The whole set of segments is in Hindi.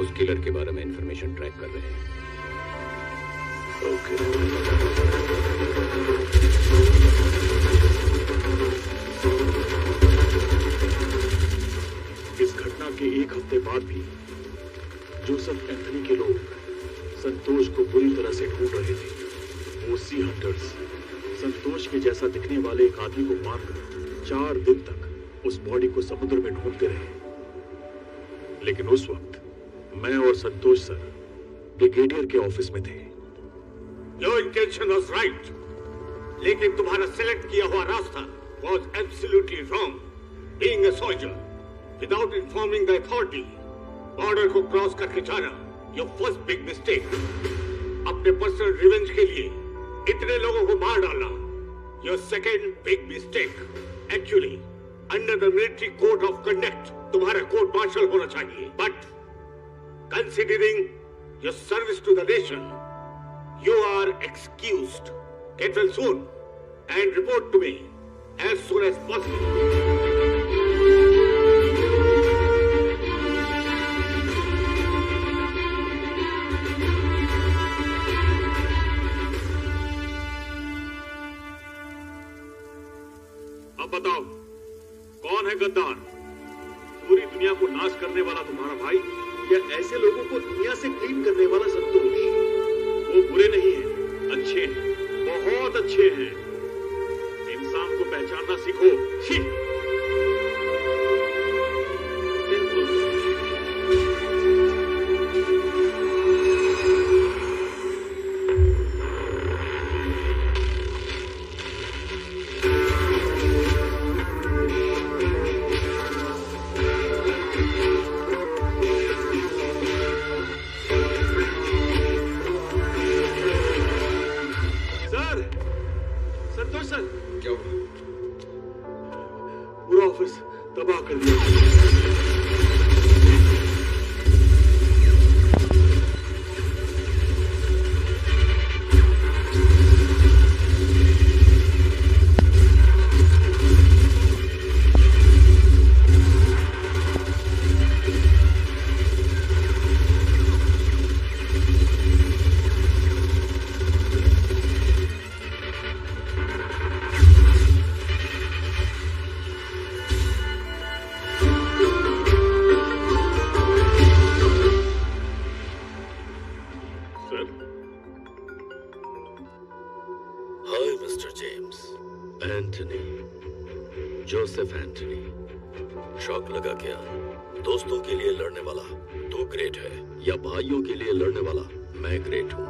उस किलर के बारे में इंफॉर्मेशन ट्रैक कर रहे हैं। ओके। इस घटना के एक हफ्ते बाद भी जोसेफ एंथनी के लोग संतोष को बुरी तरह से ढूंढ रहे थे। वो सी हंटर्स संतोष के जैसा दिखने वाले एक आदमी को मारकर 4 दिन तक उस बॉडी को समुद्र में ढूंढते रहे। लेकिन उस वक्त मैं और संतोष सर ब्रिगेडियर के ऑफिस में थे। Your intention was right, लेकिन तुम्हारा सिलेक्ट किया हुआ रास्ता was absolutely wrong. Being a soldier, without informing the authority, border को क्रॉस करके जाना, your first big mistake. अपने पर्सनल रिवेंज के लिए इतने लोगों को मार डालना, your second big mistake. Actually, under the military code of conduct, तुम्हारा कोर्ट मार्शल होना चाहिए। But considering your service to the nation, you are excused. Get well soon and report to me as soon as possible. अब बताओ, कौन है गद्दार? पूरी दुनिया को नाश करने वाला तुम्हारा भाई या ऐसे लोगों को दुनिया से क्लीन करने वाला संतोष? वो बुरे नहीं हैं, अच्छे हैं, बहुत अच्छे हैं। इंसान को पहचानना सीखो। शौक लगा क्या? दोस्तों के लिए लड़ने वाला तू ग्रेट है या भाइयों के लिए लड़ने वाला मैं ग्रेट हूँ?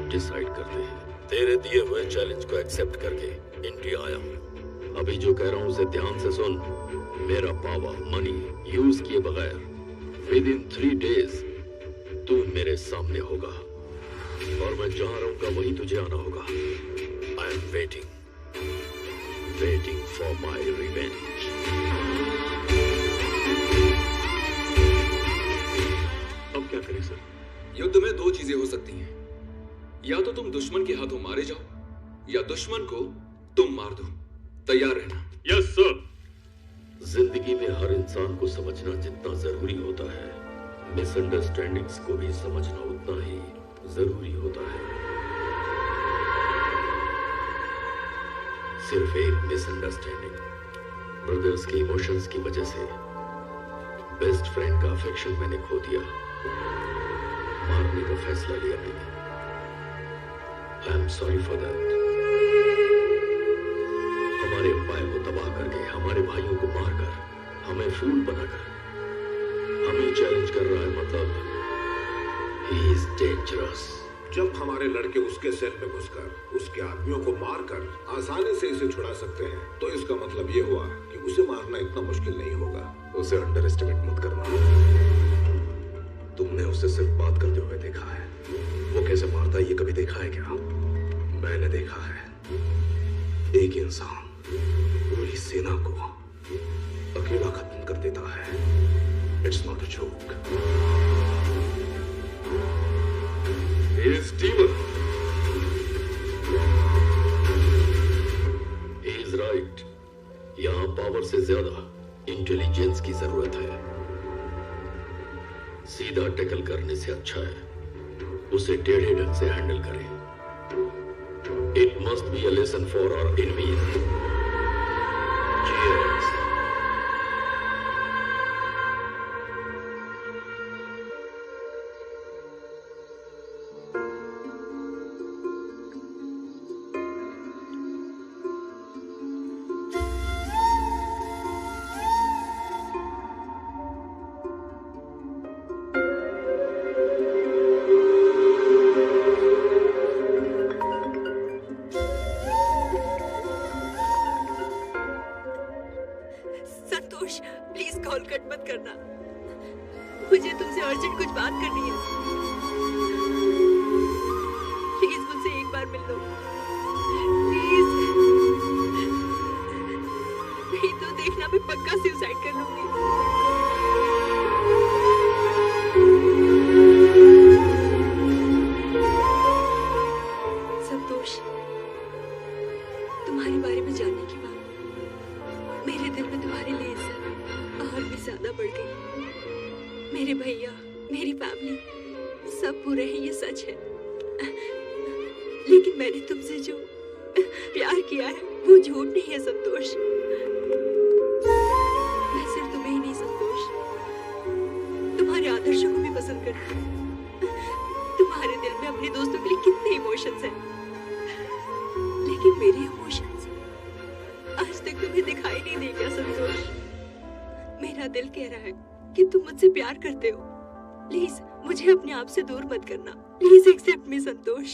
डिसाइड करते हैं। तेरे दिए हुए चैलेंज को एक्सेप्ट करके इंडिया आया हूँ। अभी जो कह रहा हूँ उसे ध्यान से सुन। मेरा पावर मनी यूज किए बगैर विद इन 3 days तू मेरे सामने होगा और मैं जहां रहूंगा वहीं तुझे आना होगा। I am waiting for my revenge. अब क्या करें सर? युद्ध में 2 चीजें हो सकती हैं, या तो तुम दुश्मन के हाथों मारे जाओ या दुश्मन को तुम मार दो। तैयार रहना। Yes sir. जिंदगी में हर इंसान को समझना जितना जरूरी होता है, मिसअंडरस्टैंडिंग्स को भी समझना उतना ही जरूरी होता है। सिर्फ एक मिसअंडरस्टैंडिंग, ब्रदर्स के इमोशंस की वजह से बेस्ट फ्रेंड का अफेक्शन मैंने खो दिया। मारने का फैसला लिया मैंने। I am sorry for that. हमारे एम्पायर को तबाह करके, हमारे भाइयों को मारकर, हमें फूल बनाकर हमें चैलेंज कर रहा है, मतलब he is dangerous। जब हमारे लड़के उसके सेल में घुसकर उसके आदमियों को मारकर आसानी से इसे छुड़ा सकते हैं, तो इसका मतलब ये हुआ कि उसे मारना इतना मुश्किल नहीं होगा। उसे अंडर एस्टिमेट मत करना। तुमने उसे सिर्फ बात करते हुए देखा है, वो कैसे मारता है ये कभी देखा है क्या? मैंने देखा है। एक इंसान पूरी सेना को अकेला खत्म कर देता है। It's not a joke. He is demon. He is right. यहाँ पावर से ज्यादा इंटेलिजेंस की जरूरत है। सीधा टैकल करने से अच्छा है उसे टेढ़े ढंग से हैंडल करें। It must be a lesson for our enemies. Cheers. से दूर मत करना please. Accept me Santosh.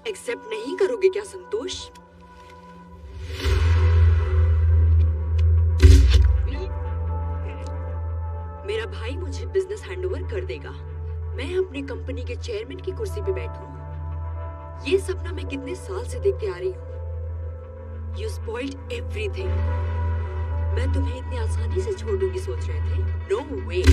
Accept नहीं करोगे क्या संतोष? मेरा भाई मुझे बिजनेस हैंडओवर कर देगा। मैं अपनी कंपनी के चेयरमैन की कुर्सी पे बैठूं। ये सपना मैं कितने साल से देखते आ रही हूँ। You spoiled everything। मैं तुम्हें इतनी आसानी से छोड़ दूंगी सोच रहे थे? No way।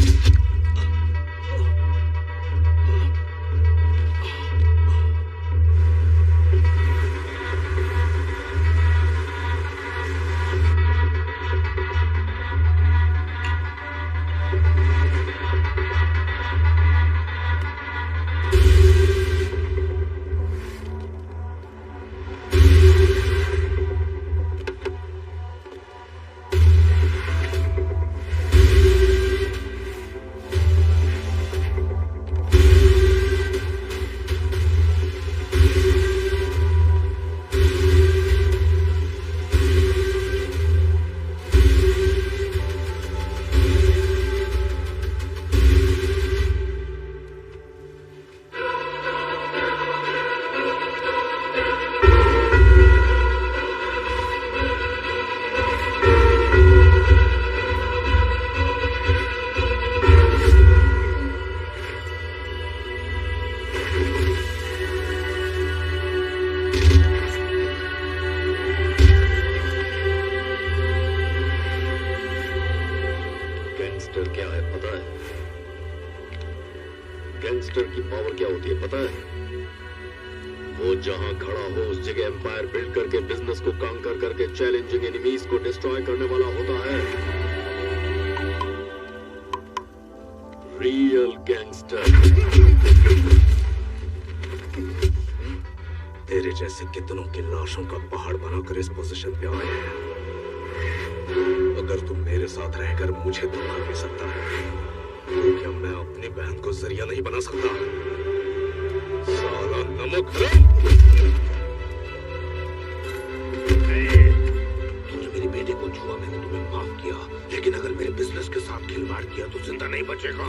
गैंगस्टर क्या है पता है? गैंगस्टर की पावर क्या होती है पता है? वो जहां खड़ा हो उस जगह एम्पायर बिल्ड करके बिजनेस को कांकर करके चैलेंजिंग एनिमीज को डिस्ट्रॉय करने वाला होता है। Real gangster. तेरे जैसे कितनों की लाशों का पहाड़ बनाकर इस पोजीशन पे आए हैं। अगर तुम मेरे साथ रहकर मुझे धोखा दे सकता है तो क्या मैं अपनी बहन को जरिया नहीं बना सकता? साला नमक हराम! तूने मेरी बेटे को छुआ, मैंने तुम्हें माफ किया, लेकिन अगर मेरे बिजनेस के साथ खिलवाड़ किया तो जिंदा नहीं बचेगा।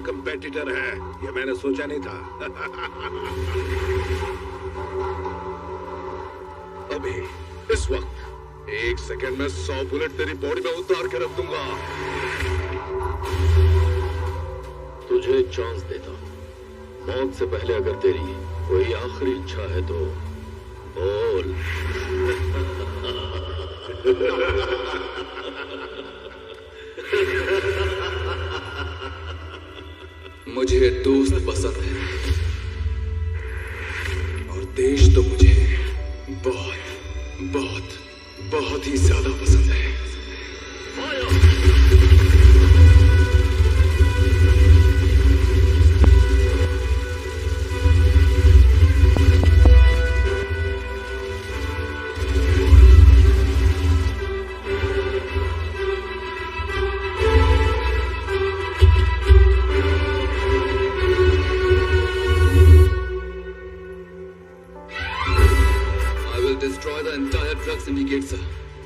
कंपेटिटर है ये मैंने सोचा नहीं था। अभी इस वक्त 1 सेकंड में 100 बुलेट तेरी बॉडी में उतार के रख दूंगा। तुझे एक चांस देता हूं, मौत से पहले अगर तेरी कोई आखिरी इच्छा है तो बोल। मुझे दोस्त पसंद है और देश तो मुझे बहुत बहुत बहुत ही ज्यादा पसंद है।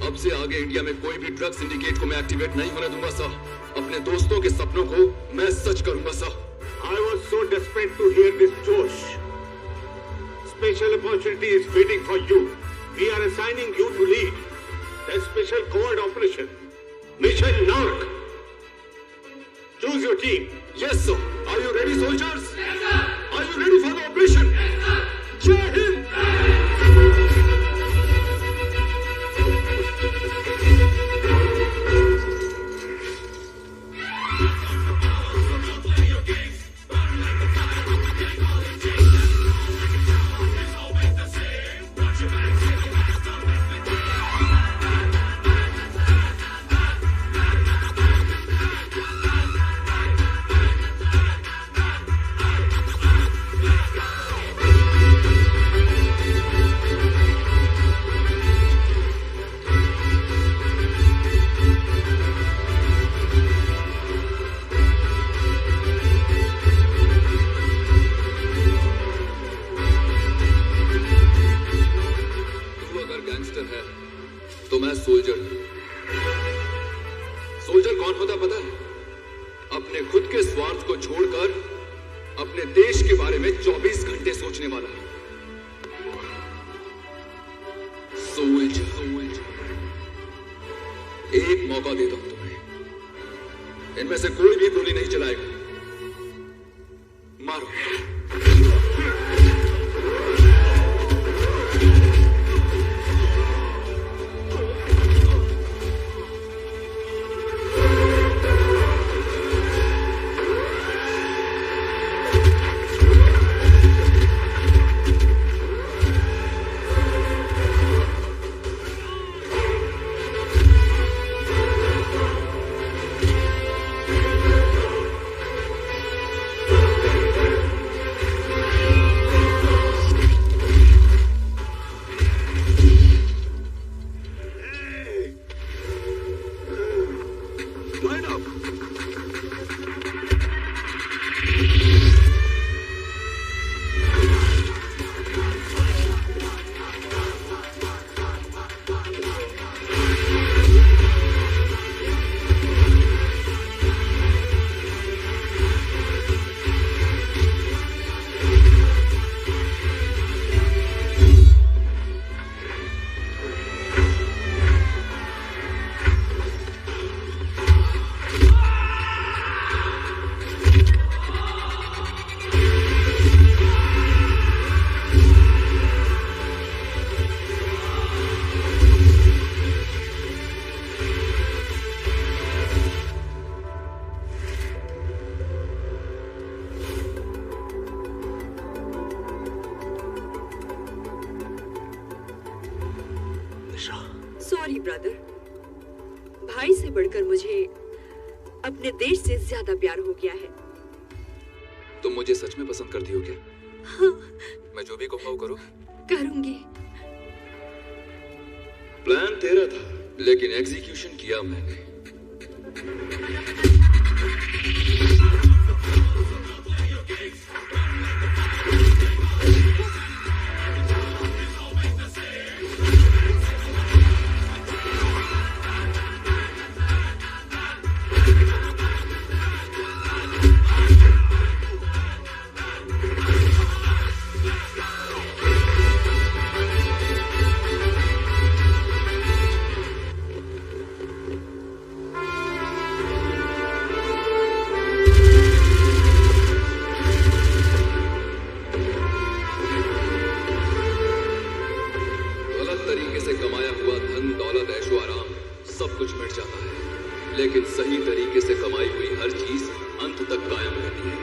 अब से आगे इंडिया में कोई भी ड्रग सिंडिकेट को मैं एक्टिवेट नहीं होने दूंगा सर। अपने दोस्तों के सपनों को मैं सच करूंगा sir. I was so desperate to hear this, Josh. Special opportunity is waiting for you. We are assigning you to lead the special covert operation, Mission Narc. Choose your team. Yes, sir. Are you ready, soldiers? Yes, sir. Are you ready for the operation? Yes, sir. Jai Hind. तो मैं सोल्जर। सोल्जर कौन होता पता है? अपने खुद के स्वार्थ को छोड़कर अपने देश के बारे में 24 घंटे सोचने वाला सोल्जर। एक मौका देता हूं तुम्हें, इनमें से कोई भी गोली नहीं चलाएगा। मारो। सॉरी ब्रदर, भाई से बढ़कर मुझे अपने देश से ज्यादा प्यार हो गया है। तुम मुझे सच में पसंद करती हो क्या? हाँ। मैं जो भी कहूँ वो करो। करूंगी। प्लान तेरा था, लेकिन एग्जीक्यूशन किया मैंने। लेकिन सही तरीके से कमाई हुई हर चीज अंत तक कायम रहती है।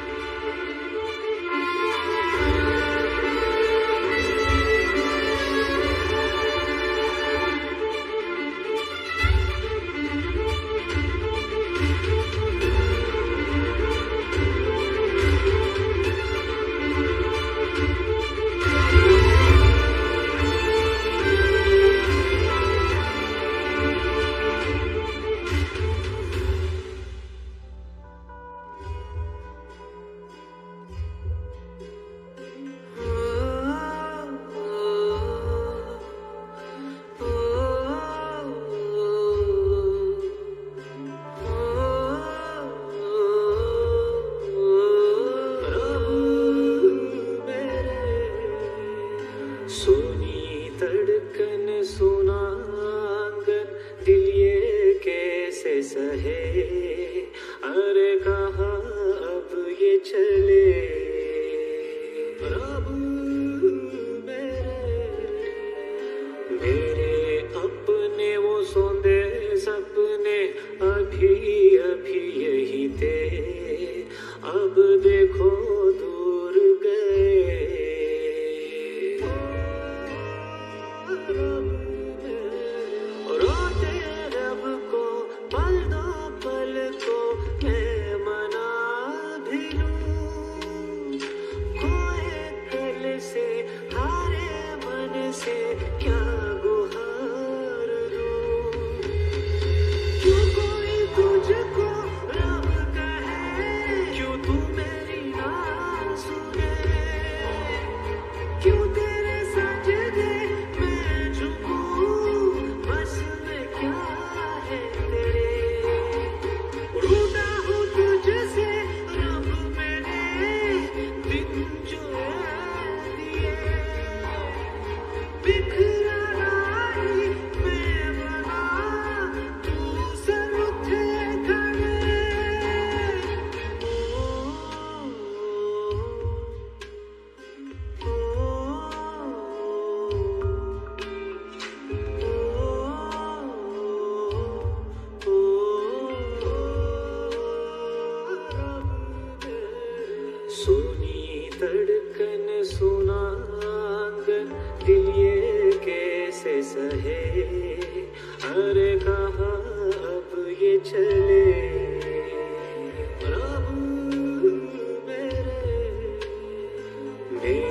मेरे